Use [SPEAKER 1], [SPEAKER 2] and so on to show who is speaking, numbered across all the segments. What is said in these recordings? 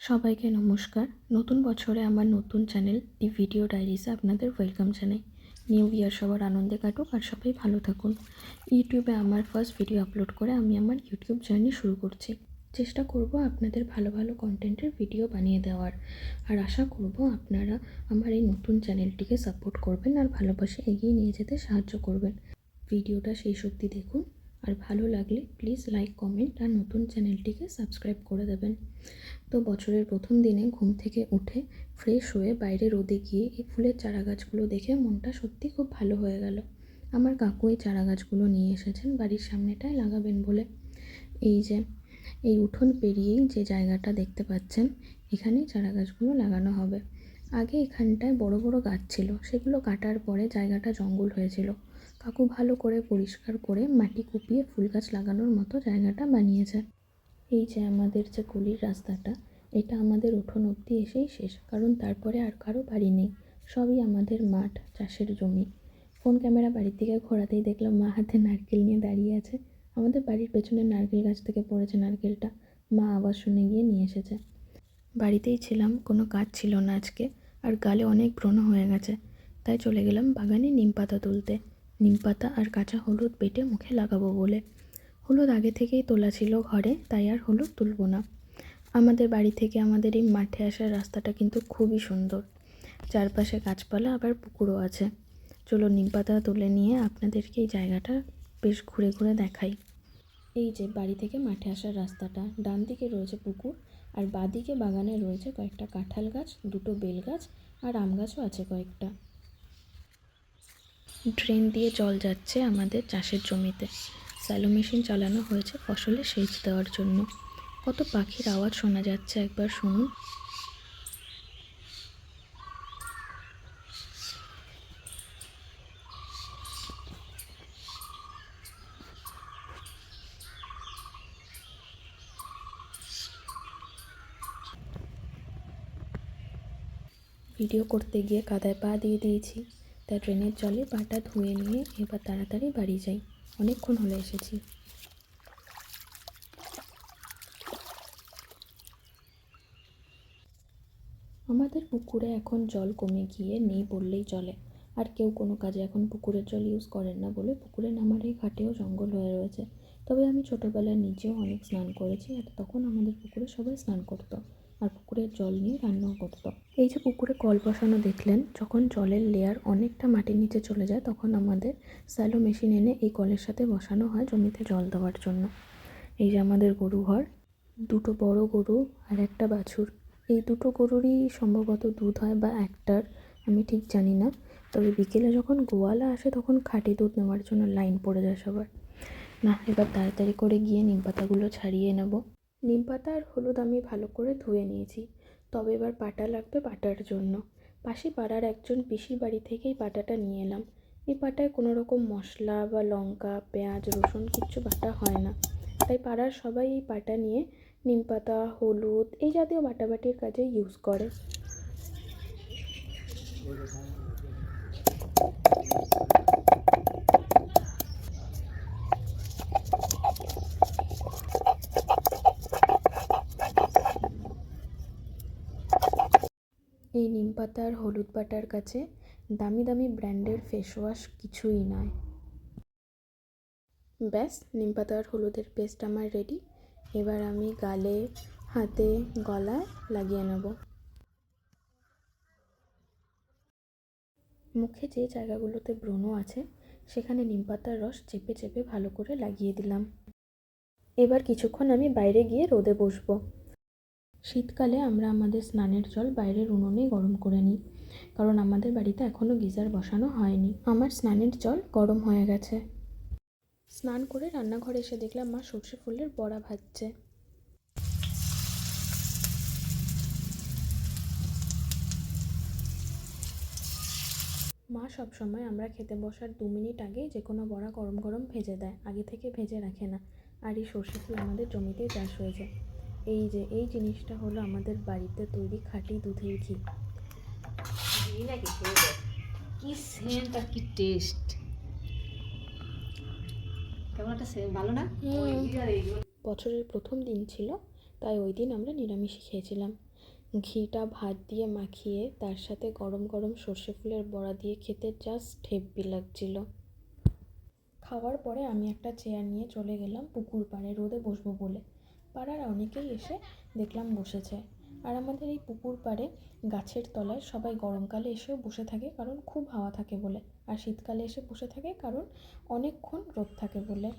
[SPEAKER 1] সবাইকে নমস্কার। নতুন বছরে আমার নতুন চ্যানেল দি ভিডিও ডায়েরিসে আপনাদের ওয়েলকাম জানাই। নিউ ইয়ার সবার আনন্দে কাটুক আর সবাই ভালো থাকুন। ইউটিউবে আমার ফার্স্ট ভিডিও আপলোড করে আমি আমার ইউটিউব জার্নি শুরু করছি। চেষ্টা করব আপনাদের ভালো ভালো কন্টেন্টের ভিডিও বানিয়ে দেওয়ার, আর আশা করব আপনারা আমার এই নতুন চ্যানেলটিকে সাপোর্ট করবেন আর ভালোবাসে এগিয়ে নিয়ে যেতে সাহায্য করবেন। ভিডিওটা শেষ অবধি দেখুন, আর ভালো লাগলে প্লিজ লাইক, কমেন্ট আর নতুন চ্যানেলটিকে সাবস্ক্রাইব করে দেবেন। তো বছরের প্রথম দিনে ঘুম থেকে উঠে ফ্রেশ হয়ে বাইরে রোদে গিয়ে এই ফুলের চারা গাছগুলো দেখে মনটা সত্যি খুব ভালো হয়ে গেল। আমার কাকু এই চারা গাছগুলো নিয়ে এসেছেন বাড়ির সামনেটায় লাগাবেন বলে। এই উঠোন পেরিয়েই যে জায়গাটা দেখতে পাচ্ছেন, এখানেই চারা গাছগুলো লাগানো হবে। আগে এখানটায় বড় বড় গাছ ছিল, সেগুলো কাটার পরে জায়গাটা জঙ্গল হয়েছিল। কাকু ভালো করে পরিষ্কার করে মাটি কুপিয়ে ফুল গাছ লাগানোর মতো জায়গাটা বানিয়েছে। এই যে আমাদের যে গলির রাস্তাটা, এটা আমাদের উঠোন অবধি এসেই শেষ, কারণ তারপরে আর কারো বাড়ি নেই, সবই আমাদের মাঠ, চাষের জমি। ফোন ক্যামেরা বাড়ির দিকে ঘোরাতেই দেখলাম মা হাতে নারকেল নিয়ে দাঁড়িয়ে আছে। আমাদের বাড়ির পেছনে নারকেল গাছ থেকে পড়েছে নারকেলটা, মা আওয়াজ শুনে গিয়ে নিয়ে এসেছে। বাড়িতেই ছিলাম, কোনো কাজ ছিল না আজকে, আর গালে অনেক ব্রণ হয়ে গেছে, তাই চলে গেলাম বাগানে নিম পাতা তুলতে। নিম পাতা আর কাঁচা হলুদ বেটে মুখে লাগাবো বলে। হলুদ আগে থেকেই তোলা ছিল ঘরে, তাই আর হলুদ তুলব না। আমাদের বাড়ি থেকে আমাদের এই মাঠে আসার রাস্তাটা কিন্তু খুবই সুন্দর, চারপাশে গাছপালা, আবার পুকুরও আছে। চলো নিম পাতা তুলে নিয়ে আপনাদেরকে এই জায়গাটা বেশ ঘুরে ঘুরে দেখাই। এই যে বাড়ি থেকে মাঠে আসার রাস্তাটা, ডান দিকে রয়েছে পুকুর, আর বাঁদিকে বাগানে রয়েছে কয়েকটা কাঁঠাল গাছ, দুটো বেল গাছ, আর আম গাছও আছে কয়েকটা। ড্রেন দিয়ে জল যাচ্ছে আমাদের চাষের জমিতে। স্যালো মেশিন চালানো হয়েছে ফসলে সেচ দেওয়ার জন্য। কত পাখির আওয়াজ শোনা যাচ্ছে, একবার শুনুন। ভিডিও করতে গিয়ে কাদায় পা দিয়ে দিয়েছি, তাই ড্রেনের জলে পাটা ধুয়ে নিয়ে এবার তাড়াতাড়ি বাড়ি যাই, অনেকক্ষণ হলে এসেছি। আমাদের পুকুরে এখন জল কমে গিয়ে নেই বললেই চলে, আর কেউ কোনো কাজে এখন পুকুরের জল ইউজ করেন না বলে পুকুরে নামার এই ঘাটেও জঙ্গল হয়ে রয়েছে। তবে আমি ছোটোবেলায় নিজেও অনেক স্নান করেছি, আর তখন আমাদের পুকুরে সবাই স্নান করতো আর পুকুরের জল নিয়ে রান্নাও করতো। এই যে পুকুরে কল বসানো দেখলেন, যখন জলের লেয়ার অনেকটা মাটির নিচে চলে যায় তখন আমাদের স্যালো মেশিন এনে এই কলের সাথে বসানো হয় জমিতে জল দেওয়ার জন্য। এই যে আমাদের গরু ঘর, দুটো বড় গরু আর একটা বাছুর। এই দুটো গরুরই সম্ভবত দুধ হয়, বা একটার, আমি ঠিক জানি না। তবে বিকেলে যখন গোয়ালা আসে তখন খাঁটি দুধ নেওয়ার জন্য লাইন পড়ে যায় সবার। না, এবার তাড়াতাড়ি করে গিয়ে নিম পাতাগুলো ছাড়িয়ে নেব। নিম পাতা আর হলুদ আমি ভালো করে ধুয়ে নিয়েছি, তবে এবার পাটা লাগবে বাটার জন্য। পাশে পাড়ার একজন পিসির বাড়ি থেকেই পাটাটা নিয়ে এলাম। এই পাটায় কোনো রকম মশলা বা লঙ্কা, পেঁয়াজ, রসুন কিচ্ছু বাটা হয় না, তাই পাড়ার সবাই এই পাটা নিয়ে নিম পাতা, হলুদ এই জাতীয় বাটাবাটির কাজে ইউজ করে। এই নিম পাতা আর হলুদ বাটার কাছে দামি দামি ব্র্যান্ডের ফেস ওয়াশ কিছুই নয়। ব্যাস, নিম পাতা আর হলুদের পেস্ট আমার রেডি। এবার আমি গালে, হাতে, গলায় লাগিয়ে নেব। মুখে যে জায়গাগুলোতে ব্রণ আছে সেখানে নিম পাতার রস চেপে চেপে ভালো করে লাগিয়ে দিলাম। এবার কিছুক্ষণ আমি বাইরে গিয়ে রোদে বসবো। শীতকালে আমরা আমাদের স্নানের জল বাইরের উনুনে গরম করে নিই, কারণ আমাদের বাড়িতে এখনও গিজার বসানো হয়নি। আমার স্নানের জল গরম হয়ে গেছে। স্নান করে রান্নাঘরে এসে দেখলাম মা সর্ষে ফুলের বড়া ভাজছে। মা সবসময় আমরা খেতে বসার 2 মিনিট আগেই যে কোনো বড়া গরম গরম ভেজে দেয়, আগে থেকে ভেজে রাখে না। আর এই সর্ষে ফুল আমাদের জমিতেই চাষ হয়েছে। এই জিনিসটা হলো আমাদের বাড়িতে তৈরি খাঁটি দুধের ঘি।
[SPEAKER 2] কি সেন্ট আর কি টেস্ট, কেমন একটা সেন্ট, ভালো না?
[SPEAKER 1] বছরের প্রথম দিন ছিল, তাই ওই দিন আমরা নিরামিষই খেয়েছিলাম। ঘিটা ভাত দিয়ে মাখিয়ে তার সাথে গরম গরম সর্ষে ফুলের বড়া দিয়ে খেতে জাস্ট হেব্বি লাগছিল। খাওয়ার পরে আমি একটা চেয়ার নিয়ে চলে গেলাম পুকুর পাড়ে রোদে বসবো বলে। পাড়ার অনেকেই এসে দেখলাম বসেছে। আর আমাদের এই পুকুর পাড়ে গাছের তলায় সবাই গরমকালে এসেও বসে থাকে কারণ খুব হাওয়া থাকে বলে, আর শীতকালে এসে বসে থাকে কারণ অনেকক্ষণ রোদ থাকে বলে।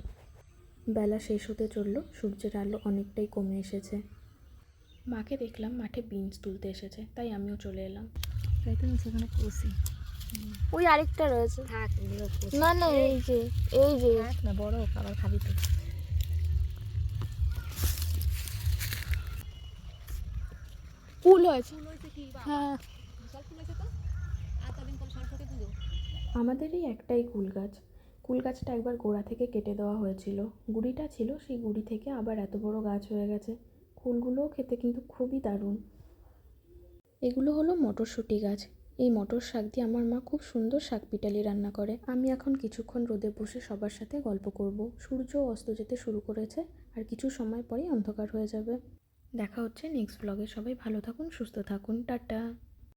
[SPEAKER 1] বেলা শেষ হতে চললো, সূর্যের আলো অনেকটাই কমে এসেছে। মাকে দেখলাম মাঠে বিনস তুলতে এসেছে, তাই আমিও চলে এলাম।
[SPEAKER 2] তাই তো সেখানে কষি
[SPEAKER 3] ওই আরেকটা রয়েছে।
[SPEAKER 2] থাক এগুলো কষি।
[SPEAKER 3] না না, এই যে
[SPEAKER 2] থাক না, বড় হোক, আবার খাবি তো।
[SPEAKER 3] ফুল হয়েছে।
[SPEAKER 2] ফুল হয়েছে কি?
[SPEAKER 3] হ্যাঁ,
[SPEAKER 2] বিশাল ফুল হয়েছে তো। আর কদিন পর সরস্বতী পুজো।
[SPEAKER 1] আমাদের এই একটাই কুল গাছ। কুল গাছটা একবার গোড়া থেকে কেটে দেওয়া হয়েছিল, গুঁড়িটা ছিল, সেই গুঁড়ি থেকে আবার এত বড় গাছ হয়ে গেছে। কুলগুলোও খেতে কিন্তু খুবই দারুণ। এগুলো হলো মটরশুঁটি গাছ। এই মটর শাক দিয়ে আমার মা খুব সুন্দর শাক পিটালি রান্না করে। আমি এখন কিছুক্ষণ রোদে বসে সবার সাথে গল্প করব। সূর্য অস্ত যেতে শুরু করেছে, আর কিছু সময় পরেই অন্ধকার হয়ে যাবে। দেখা হচ্ছে নেক্সট ব্লগে। সবাই ভালো থাকুন, সুস্থ থাকুন, টাটা।